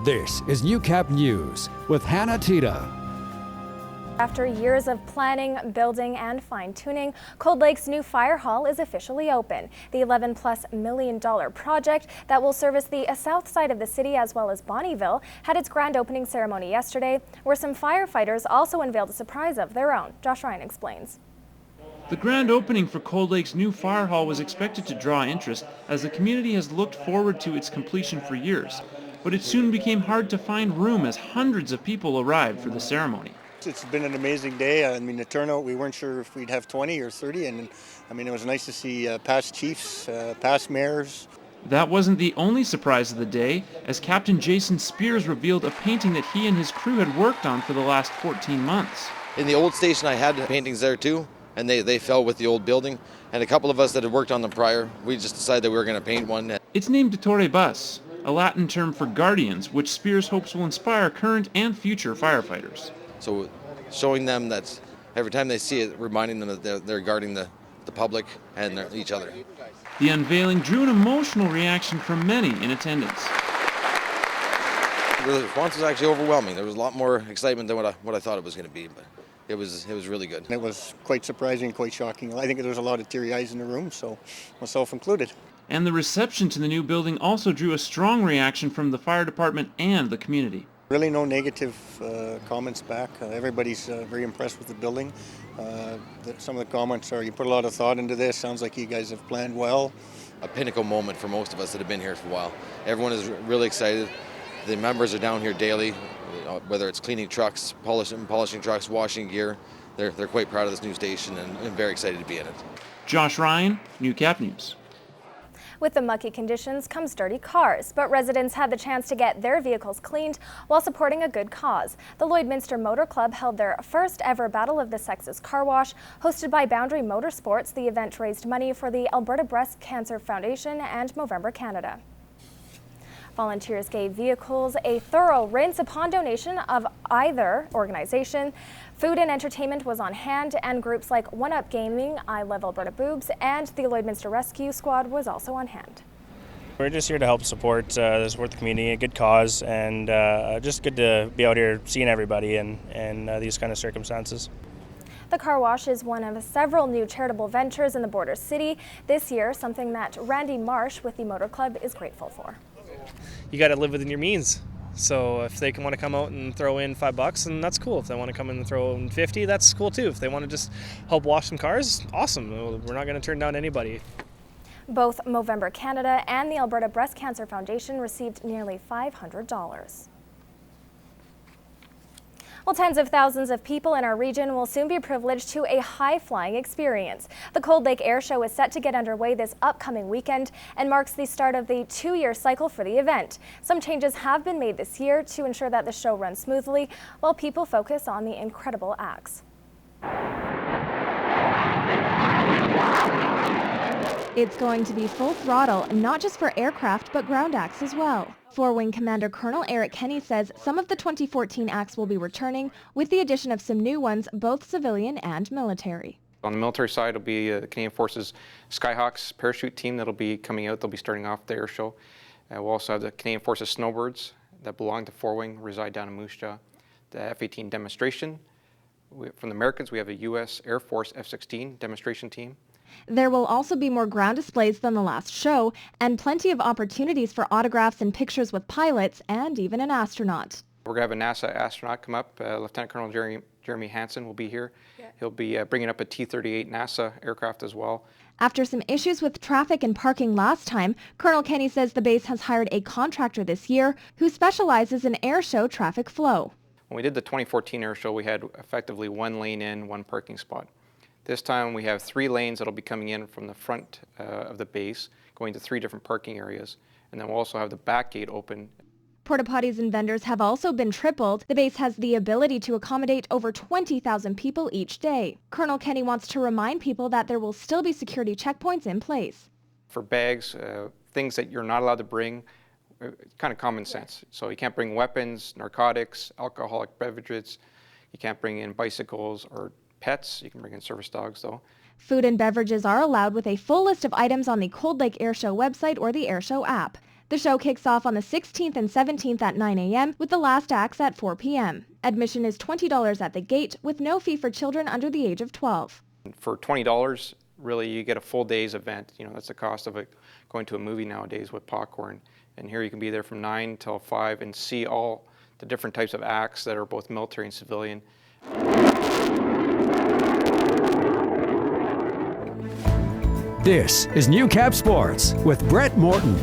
This is Newcap News with Hannah Tita. After years of planning, building, and fine-tuning, Cold Lake's new fire hall is officially open. The $11+ million project that will service the south side of the city as well as Bonnyville had its grand opening ceremony yesterday, where some firefighters also unveiled a surprise of their own. Josh Ryan explains. The grand opening for Cold Lake's new fire hall was expected to draw interest as the community has looked forward to its completion for years. But it soon became hard to find room as hundreds of people arrived for the ceremony. It's been an amazing day. I mean, the turnout, we weren't sure if we'd have 20 or 30, and I mean, it was nice to see past chiefs, past mayors. That wasn't the only surprise of the day, as Captain Jason Spears revealed a painting that he and his crew had worked on for the last 14 months. In the old station, I had paintings there too, and they fell with the old building. And a couple of us that had worked on them prior, we just decided that we were going to paint one. It's named Dottore Bus, a Latin term for guardians, which Spears hopes will inspire current and future firefighters. So showing them that every time they see it, reminding them that they're guarding the public and each other. The unveiling drew an emotional reaction from many in attendance. The response was actually overwhelming. There was a lot more excitement than what I thought it was going to be, but it was really good. It was quite surprising, quite shocking. I think there was a lot of teary eyes in the room, so myself included. And the reception to the new building also drew a strong reaction from the fire department and the community. Really no negative comments back. Everybody's very impressed with the building. Some of the comments are, you put a lot of thought into this, sounds like you guys have planned well. A pinnacle moment for most of us that have been here for a while. Everyone is really excited. The members are down here daily, whether it's cleaning trucks, polishing trucks, washing gear. They're quite proud of this new station and very excited to be in it. Josh Ryan, Newcap News. With the mucky conditions comes dirty cars, but residents had the chance to get their vehicles cleaned while supporting a good cause. The Lloydminster Motor Club held their first ever Battle of the Sexes car wash. Hosted by Boundary Motorsports, the event raised money for the Alberta Breast Cancer Foundation and Movember Canada. Volunteers gave vehicles a thorough rinse upon donation of either organization. Food and entertainment was on hand, and groups like One Up Gaming, I Love Alberta Boobs, and the Lloydminster Rescue Squad was also on hand. We're just here to help support the community, a good cause, and just good to be out here seeing everybody in these kind of circumstances. The car wash is one of several new charitable ventures in the border city this year, something that Randy Marsh with the Motor Club is grateful for. You got to live within your means. So if they want to come out and throw in $5, then that's cool. If they want to come in and throw in 50, that's cool too. If they want to just help wash some cars, awesome. We're not going to turn down anybody. Both Movember Canada and the Alberta Breast Cancer Foundation received nearly $500. Well, tens of thousands of people in our region will soon be privileged to a high-flying experience. The Cold Lake Air Show is set to get underway this upcoming weekend and marks the start of the 2-year cycle for the event. Some changes have been made this year to ensure that the show runs smoothly while people focus on the incredible acts. It's going to be full throttle, not just for aircraft, but ground acts as well. Four-Wing Commander Colonel Eric Kenny says some of the 2014 acts will be returning, with the addition of some new ones, both civilian and military. On the military side, it'll be the Canadian Forces Skyhawks parachute team that'll be coming out. They'll be starting off the air show. We'll also have the Canadian Forces Snowbirds that belong to Four-Wing, reside down in Moose Jaw. The F-18 demonstration. From the Americans, we have a U.S. Air Force F-16 demonstration team. There will also be more ground displays than the last show, and plenty of opportunities for autographs and pictures with pilots and even an astronaut. We're going to have a NASA astronaut come up. Lieutenant Colonel Jeremy Hansen will be here. Yeah. He'll be bringing up a T-38 NASA aircraft as well. After some issues with traffic and parking last time, Colonel Kenny says the base has hired a contractor this year who specializes in air show traffic flow. When we did the 2014 air show, we had effectively one lane in, one parking spot. This time we have 3 lanes that will be coming in from the front of the base, going to 3 different parking areas. And then we'll also have the back gate open. Porta potties and vendors have also been tripled. The base has the ability to accommodate over 20,000 people each day. Colonel Kenny wants to remind people that there will still be security checkpoints in place. For bags, things that you're not allowed to bring, kind of common sense. So you can't bring weapons, narcotics, alcoholic beverages. You can't bring in bicycles or pets. You can bring in service dogs though. Food and beverages are allowed with a full list of items on the Cold Lake Air Show website or the Air Show app. The show kicks off on the 16th and 17th at 9 a.m. with the last acts at 4 p.m. Admission is $20 at the gate with no fee for children under the age of 12. For $20, really you get a full day's event. You know, that's the cost of going to a movie nowadays with popcorn. And here you can be there from 9 till 5 and see all the different types of acts that are both military and civilian. This is Newcap Sports with Brett Morton.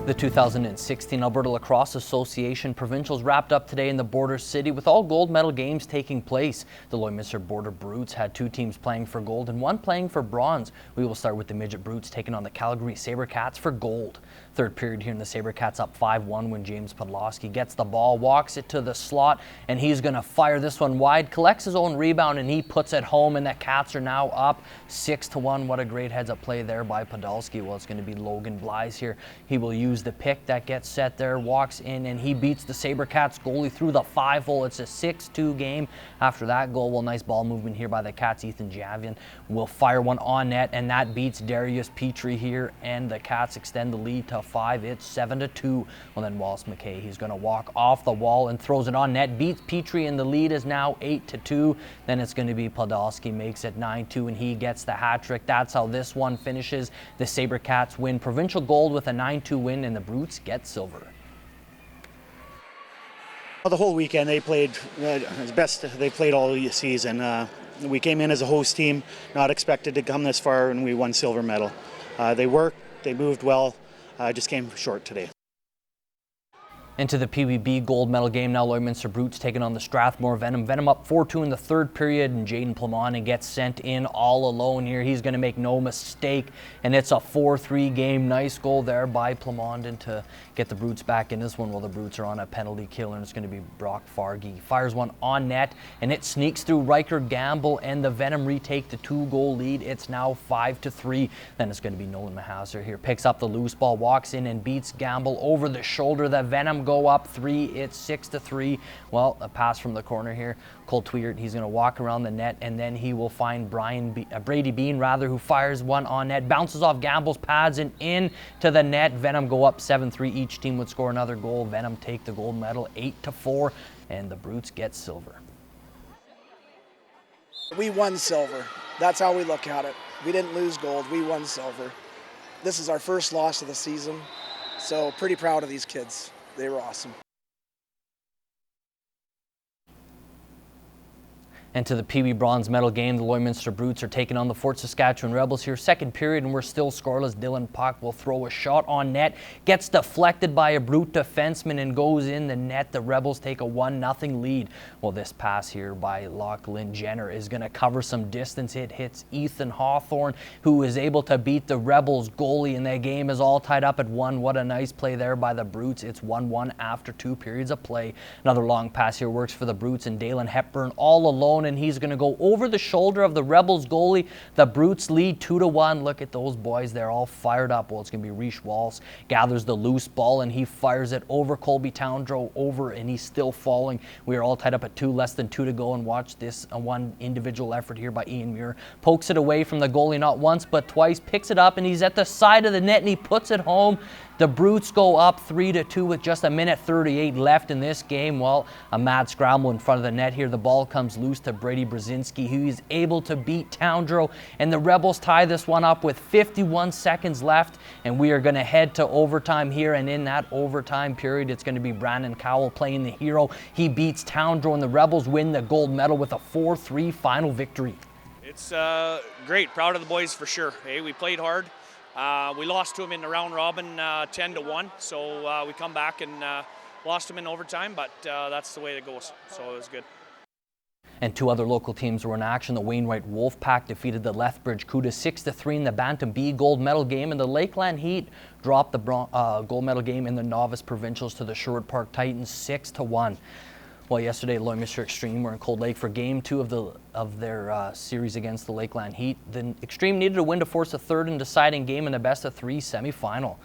The 2016 Alberta Lacrosse Association Provincials wrapped up today in the border city with all gold medal games taking place. The Lloydminster Border Brutes had 2 teams playing for gold and 1 playing for bronze. We will start with the Midget Brutes taking on the Calgary Sabercats for gold. Third period here in the Sabercats up 5-1 when James Podolsky gets the ball, walks it to the slot, and he's going to fire this one wide, collects his own rebound, and he puts it home, and the Cats are now up 6-1. What a great heads-up play there by Podolsky. Well, it's going to be Logan Blythe here. He will use the pick that gets set there, walks in, and he beats the Sabercats goalie through the 5-hole. It's a 6-2 game after that goal. Well, nice ball movement here by the Cats. Ethan Javian will fire one on net, and that beats Darius Petrie here, and the Cats extend the lead to 5. It's 7-2. Well, then Wallace McKay, he's going to walk off the wall and throws it on net, beats Petrie, and the lead is now 8-2. Then it's going to be Podolsky, makes it 9-2, and he gets the hat trick. That's how this one finishes. The Sabercats win provincial gold with a 9-2 win, and the Brutes get silver. Well, the whole weekend they played as best they played all season. We came in as a host team, not expected to come this far, and we won silver medal. They worked, they moved well. Just came short today. Into the PBB gold medal game now. Lloydminster Brutes taking on the Strathmore Venom. Venom up 4-2 in the third period, and Jaden Plamondon gets sent in all alone here. He's going to make no mistake, and it's a 4-3 game. Nice goal there by Plamondon to get the Brutes back in this one. Well, the Brutes are on a penalty kill, and it's going to be Brock Fargy. He fires one on net, and it sneaks through Riker Gamble, and the Venom retake the 2-goal lead. It's now 5-3. Then it's going to be Nolan Mahauser here. Picks up the loose ball, walks in, and beats Gamble over the shoulder. The Venom go up 3. It's 6-3. Well, a pass from the corner here. Cole Tweert, he's going to walk around the net, and then he will find Brady Bean, who fires one on net, bounces off Gamble's pads and in to the net. Venom go up 7-3. Each team would score another goal. Venom take the gold medal 8-4, and the Brutes get silver. We won silver. That's how we look at it. We didn't lose gold. We won silver. This is our first loss of the season, so pretty proud of these kids. They were awesome. And to the PB bronze medal game, the Lloydminster Brutes are taking on the Fort Saskatchewan Rebels here. Second period, and we're still scoreless. Dylan Puck will throw a shot on net, gets deflected by a Brute defenseman and goes in the net. The Rebels take a 1-0 lead. Well, this pass here by Lachlan Jenner is going to cover some distance. It hits Ethan Hawthorne, who is able to beat the Rebels goalie, and that game is all tied up at 1. What a nice play there by the Brutes. It's 1-1 after 2 periods of play. Another long pass here works for the Brutes, and Dalen Hepburn all alone, and he's going to go over the shoulder of the Rebels goalie. The Brutes lead 2-1. Look at those boys. They're all fired up. Well, it's going to be Reece Walls gathers the loose ball, and he fires it over Colby Towndrow over, and he's still falling. We are all tied up at 2, less than 2 to go, and watch this one individual effort here by Ian Muir. Pokes it away from the goalie not once but twice, picks it up, and he's at the side of the net, and he puts it home. The Brutes go up 3-2 with just a minute 38 left in this game. Well, a mad scramble in front of the net here. The ball comes loose to Brady Brzezinski, who is able to beat Towndrow, and the Rebels tie this one up with 51 seconds left, and we are going to head to overtime here, and in that overtime period, it's going to be Brandon Cowell playing the hero. He beats Towndrow, and the Rebels win the gold medal with a 4-3 final victory. It's great. Proud of the boys for sure. Hey, we played hard. We lost to them in the round robin 10-1, so we come back and lost them in overtime, but that's the way it goes, so it was good. And 2 other local teams were in action. The Wainwright Wolfpack defeated the Lethbridge Cuda 6-3 in the Bantam B gold medal game, and the Lakeland Heat dropped the gold medal game in the novice provincials to the Sherwood Park Titans 6-1. Well, yesterday, Lloydminster Extreme were in Cold Lake for Game 2 of their series against the Lakeland Heat. The Extreme needed a win to force a third and deciding game in the best-of-3 semifinal.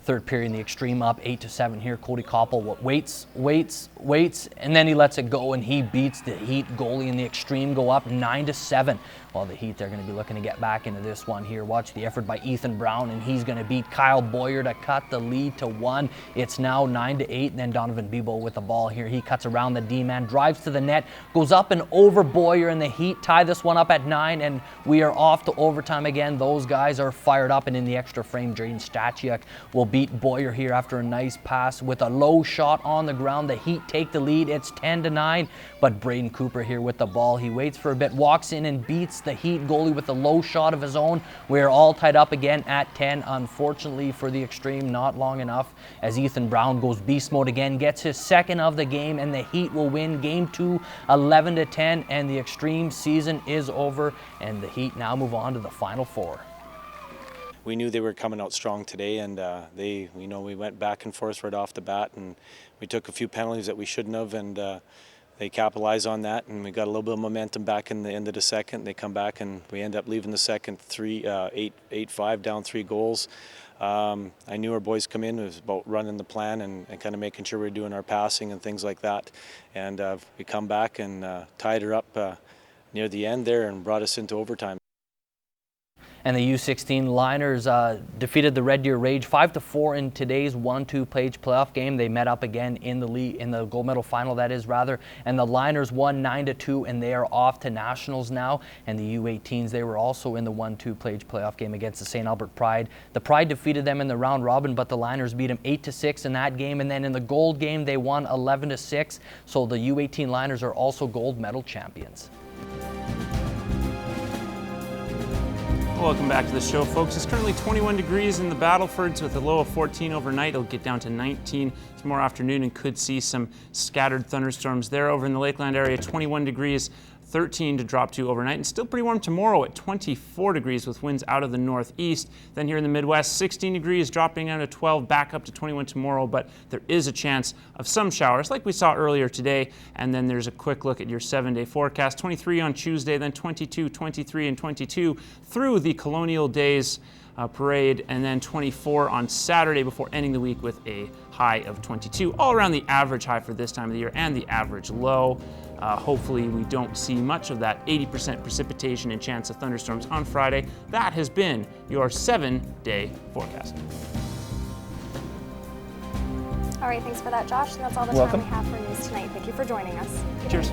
Third period in the Extreme up 8-7 here. Cody Koppel waits, and then he lets it go, and he beats the Heat goalie in the Extreme, go up 9-7. Well, the Heat, they're going to be looking to get back into this one here. Watch the effort by Ethan Brown, and he's going to beat Kyle Boyer to cut the lead to 1. It's now 9-8, and then Donovan Bebo with the ball here. He cuts around the D-man, drives to the net, goes up and over Boyer, and the Heat tie this one up at 9, and we are off to overtime again. Those guys are fired up, and in the extra frame, Jaden Stachyak will beat Boyer here after a nice pass with a low shot on the ground. The Heat take the lead. It's 10-9, but Braden Cooper here with the ball. He waits for a bit, walks in and beats the Heat goalie with a low shot of his own. We're all tied up again at 10. Unfortunately for the Extreme, not long enough as Ethan Brown goes beast mode again, gets his second of the game, and the Heat will win Game 2 11-10, and the Extreme season is over, and the Heat now move on to the Final Four. We knew they were coming out strong today, and we went back and forth right off the bat, and we took a few penalties that we shouldn't have, and they capitalized on that, and we got a little bit of momentum back in the end of the second. They come back, and we end up leaving the second 8-5 down 3 goals. I knew our boys come in. It was about running the plan and kind of making sure we were doing our passing and things like that. And we come back and tied her up near the end there and brought us into overtime. And the U16 Liners defeated the Red Deer Rage 5-4 in today's 1-2 playoff game. They met up again in the gold medal final, that is, rather. And the Liners won 9-2, and they are off to nationals now. And the U18s, they were also in the 1-2 playoff game against the St. Albert Pride. The Pride defeated them in the round robin, but the Liners beat them 8-6 in that game. And then in the gold game, they won 11-6. So the U18 Liners are also gold medal champions. Welcome back to the show, folks. It's currently 21 degrees in the Battlefords with a low of 14 overnight. It'll get down to 19 tomorrow afternoon and could see some scattered thunderstorms there. Over in the Lakeland area, 21 degrees, 13 to drop to overnight, and still pretty warm tomorrow at 24 degrees with winds out of the northeast. Then here in the Midwest, 16 degrees, dropping down to 12, back up to 21 tomorrow, but there is a chance of some showers like we saw earlier today. And then there's a quick look at your 7-day forecast. 23 on Tuesday, then 22, 23, and 22 through the Colonial Days parade, and then 24 on Saturday before ending the week with a high of 22, all around the average high for this time of the year and the average low. Hopefully we don't see much of that 80% precipitation and chance of thunderstorms on Friday. That has been your 7-day forecast. All right, thanks for that, Josh. And that's all the time we have for news tonight. Thank you for joining us. Cheers.